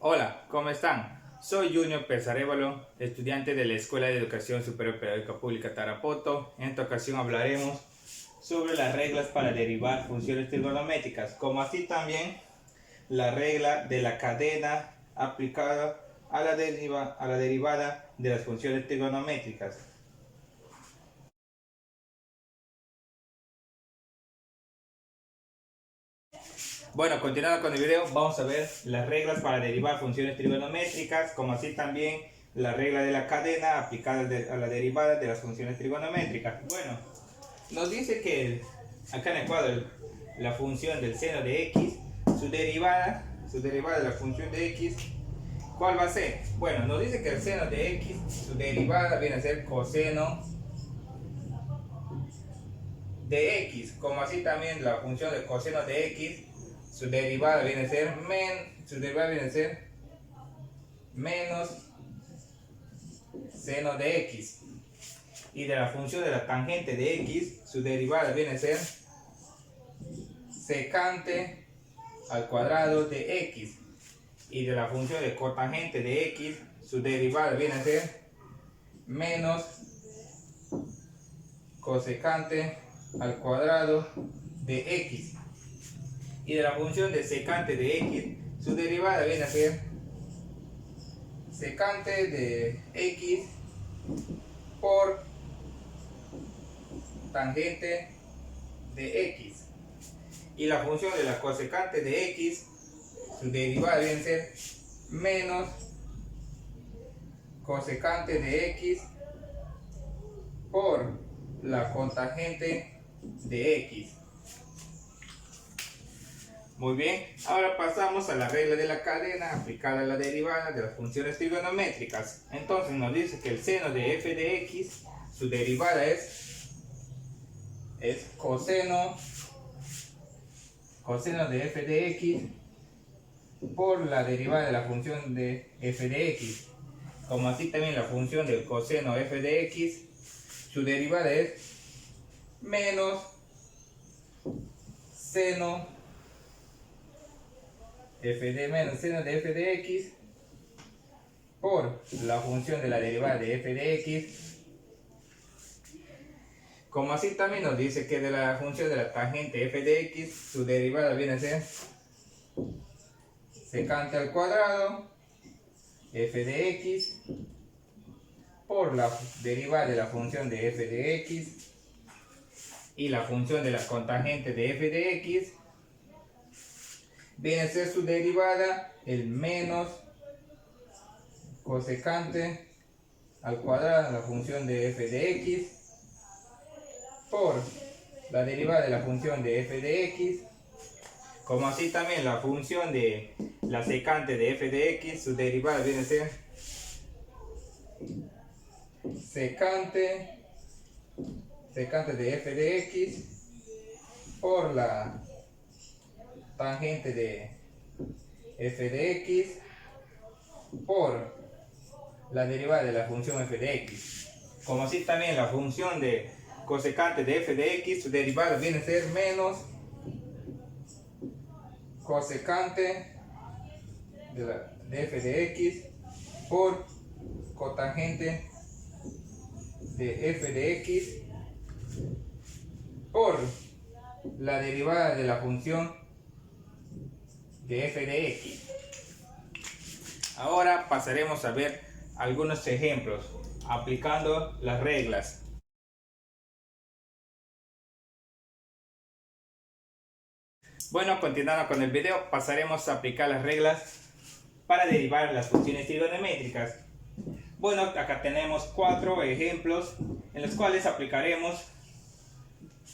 Hola, ¿cómo están? Soy Junior Pesarévalo, estudiante de la Escuela de Educación Superior Pedagógica Pública Tarapoto. En esta ocasión hablaremos sobre las reglas para derivar funciones trigonométricas, como así también la regla de la cadena aplicada a la derivada de las funciones trigonométricas. Bueno, continuando con el video, vamos a ver las reglas para derivar funciones trigonométricas, como así también la regla de la cadena aplicada a la derivada de las funciones trigonométricas. Bueno, nos dice que acá en el cuadro la función del seno de x, su derivada de la función de x, ¿cuál va a ser? Bueno, nos dice que el seno de x, su derivada viene a ser coseno de x, como así también la función del coseno de x, su derivada viene a ser menos seno de x. Y de la función de la tangente de x, su derivada viene a ser secante al cuadrado de x. Y de la función de cotangente de x, su derivada viene a ser menos cosecante al cuadrado de x. Y de la función de secante de x, su derivada viene a ser secante de x por tangente de x. Y la función de la cosecante de x, su derivada viene a ser menos cosecante de x por la cotangente de x. Muy bien, ahora pasamos a la regla de la cadena aplicada a la derivada de las funciones trigonométricas. Entonces nos dice que el seno de f de x, su derivada es coseno de f de x por la derivada de la función de f de x. Como así también la función del coseno f de x, su derivada es menos seno seno de f de x por la función de la derivada de f de x. Como así también nos dice que de la función de la tangente f de x, su derivada viene a ser secante al cuadrado f de x por la derivada de la función de f de x. Y la función de la cotangente de f de x viene a ser su derivada el menos cosecante al cuadrado de la función de f de x por la derivada de la función de f de x, como así también la función de la secante de f de x, su derivada viene a ser secante de f de x por la tangente de f de x por la derivada de la función f de x. Como así también la función de cosecante de f de x, su derivada viene a ser menos cosecante de f de x por cotangente de f de x por la derivada de la función de f de x. Ahora pasaremos a ver algunos ejemplos aplicando las reglas. Bueno, continuando con el video, pasaremos a aplicar las reglas para derivar las funciones trigonométricas. Bueno, acá tenemos 4 ejemplos en los cuales aplicaremos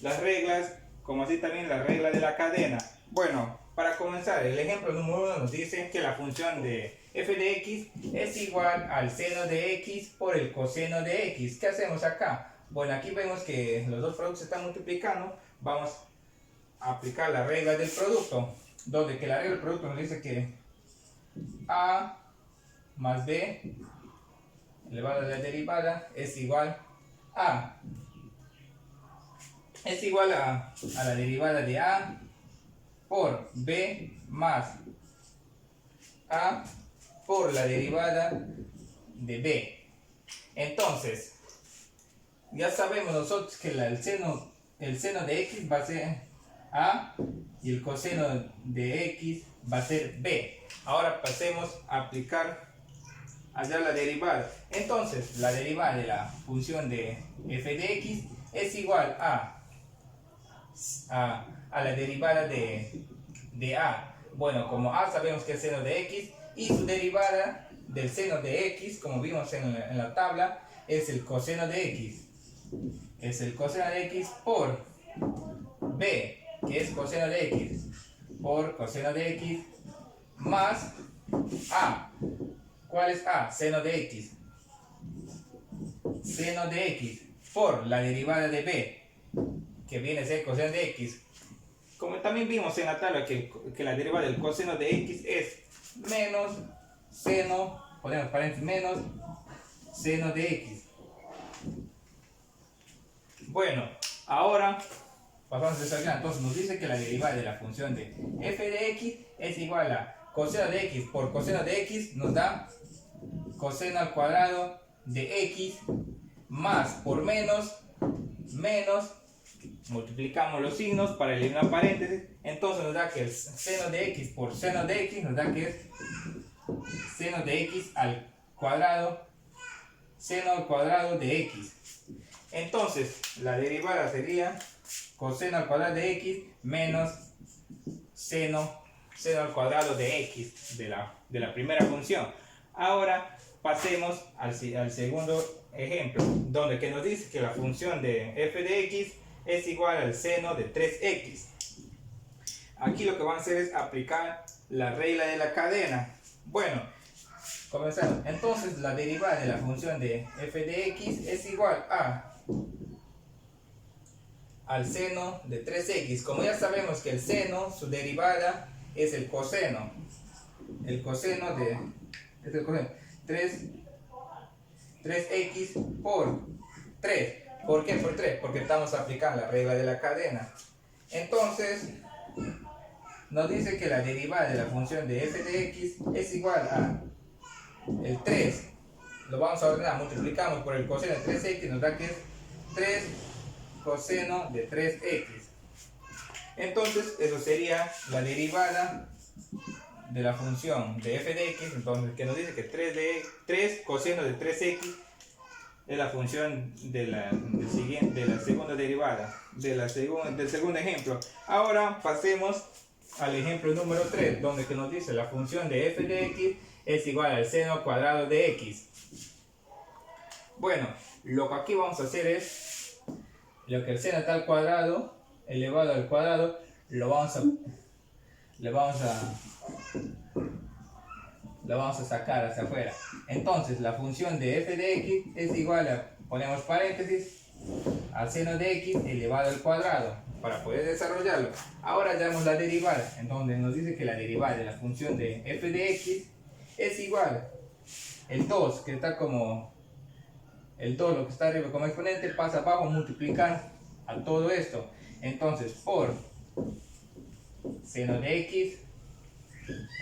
las reglas, como así también la regla de la cadena. Bueno, para comenzar, el ejemplo número 1 nos dice que la función de f de x es igual al seno de x por el coseno de x. ¿Qué hacemos acá? Bueno, aquí vemos que los dos productos se están multiplicando. Vamos a aplicar la regla del producto, donde que la regla del producto nos dice que a más b elevado a la derivada es igual a la derivada de a por b más A por la derivada de B. Entonces, ya sabemos nosotros que el seno de X va a ser A y el coseno de X va a ser B. Ahora pasemos a aplicar allá la derivada. Entonces, la derivada de la función de f de x es igual a la derivada de a. Bueno, como a sabemos que es seno de x y su derivada del seno de x, como vimos en la tabla, es el coseno de x. Es el coseno de x por b, que es coseno de x, por coseno de x más a. ¿Cuál es a? Seno de x. Seno de x por la derivada de b, que viene a ser coseno de x. Como también vimos en la tabla que la derivada del coseno de x es menos seno, ponemos paréntesis, menos seno de x. Bueno, ahora pasamos a desarrollar. Entonces nos dice que la derivada de la función de f de x es igual a coseno de x por coseno de x, nos da coseno al cuadrado de x más por menos, multiplicamos los signos para eliminar paréntesis, entonces nos da que el seno de x por seno de x nos da que es seno de x al cuadrado, seno al cuadrado de x. Entonces la derivada sería coseno al cuadrado de x menos seno al cuadrado de x de la primera función. Ahora pasemos al segundo ejemplo, donde que nos dice que la función de f de x es igual al seno de 3x. Aquí lo que van a hacer es aplicar la regla de la cadena. Bueno, comenzamos. Entonces la derivada de la función de f de x es igual al seno de 3x. Como ya sabemos que el seno, su derivada es el coseno. El coseno de 3x por 3. ¿Por qué por 3? Porque estamos aplicando la regla de la cadena. Entonces, nos dice que la derivada de la función de f de x es igual a el 3. Lo vamos a ordenar, multiplicamos por el coseno de 3x, nos da que es 3 coseno de 3x. Entonces, eso sería la derivada de la función de f de x. Entonces, que nos dice que 3 coseno de 3x es la función de la segunda derivada, del segundo ejemplo. Ahora pasemos al ejemplo número 3, donde que nos dice la función de f de x es igual al seno cuadrado de x. Bueno, lo que aquí vamos a hacer es, lo que el seno está al cuadrado, elevado al cuadrado, lo vamos a sacar hacia afuera. Entonces la función de f de x es igual a, ponemos paréntesis, al seno de x elevado al cuadrado, para poder desarrollarlo. Ahora ya vemos la derivada, en donde nos dice que la derivada de la función de f de x es igual el 2, que está como el 2, lo que está arriba como exponente, pasa abajo, multiplicar a todo esto. Entonces por seno de x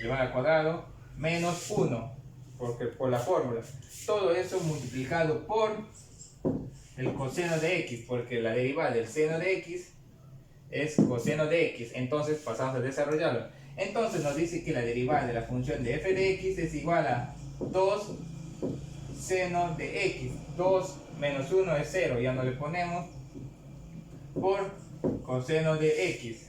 elevado al cuadrado menos 1, porque por la fórmula, todo eso multiplicado por el coseno de x, porque la derivada del seno de x es coseno de x. Entonces pasamos a desarrollarlo. Entonces nos dice que la derivada de la función de f de x es igual a 2 seno de x. 2 menos 1 es 0, ya no le ponemos, por coseno de x.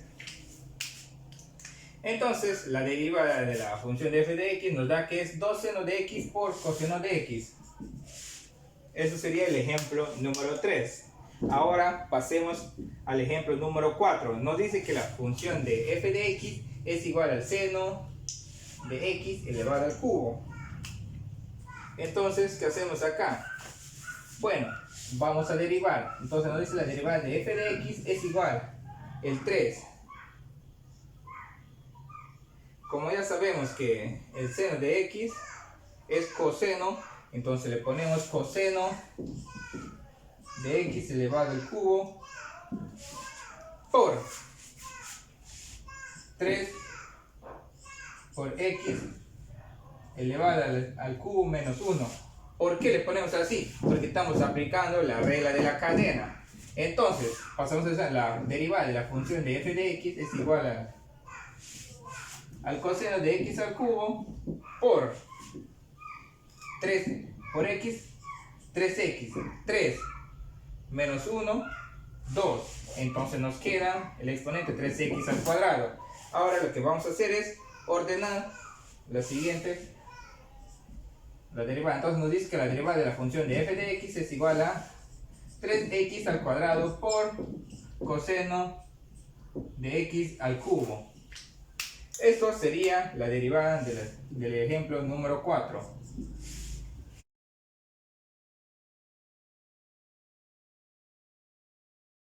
Entonces la derivada de la función de f de x nos da que es 2 seno de x por coseno de x. Eso sería el ejemplo número 3. Ahora pasemos al ejemplo número 4. Nos dice que la función de f de x es igual al seno de x elevado al cubo. Entonces, ¿qué hacemos acá? Bueno, vamos a derivar. Entonces nos dice la derivada de f de x es igual el 3. Como ya sabemos que el seno de x es coseno, entonces le ponemos coseno de x elevado al cubo por 3 por x elevado al cubo menos 1. ¿Por qué le ponemos así? Porque estamos aplicando la regla de la cadena. Entonces, pasamos a usar la derivada de la función de f de x es igual al coseno de x al cubo por 3 por x, 3x, 3 menos 1, 2. Entonces nos queda el exponente 3x al cuadrado. Ahora lo que vamos a hacer es ordenar la siguiente, la derivada. Entonces nos dice que la derivada de la función de f de x es igual a 3x al cuadrado por coseno de x al cubo. Esto sería la derivada del ejemplo número 4.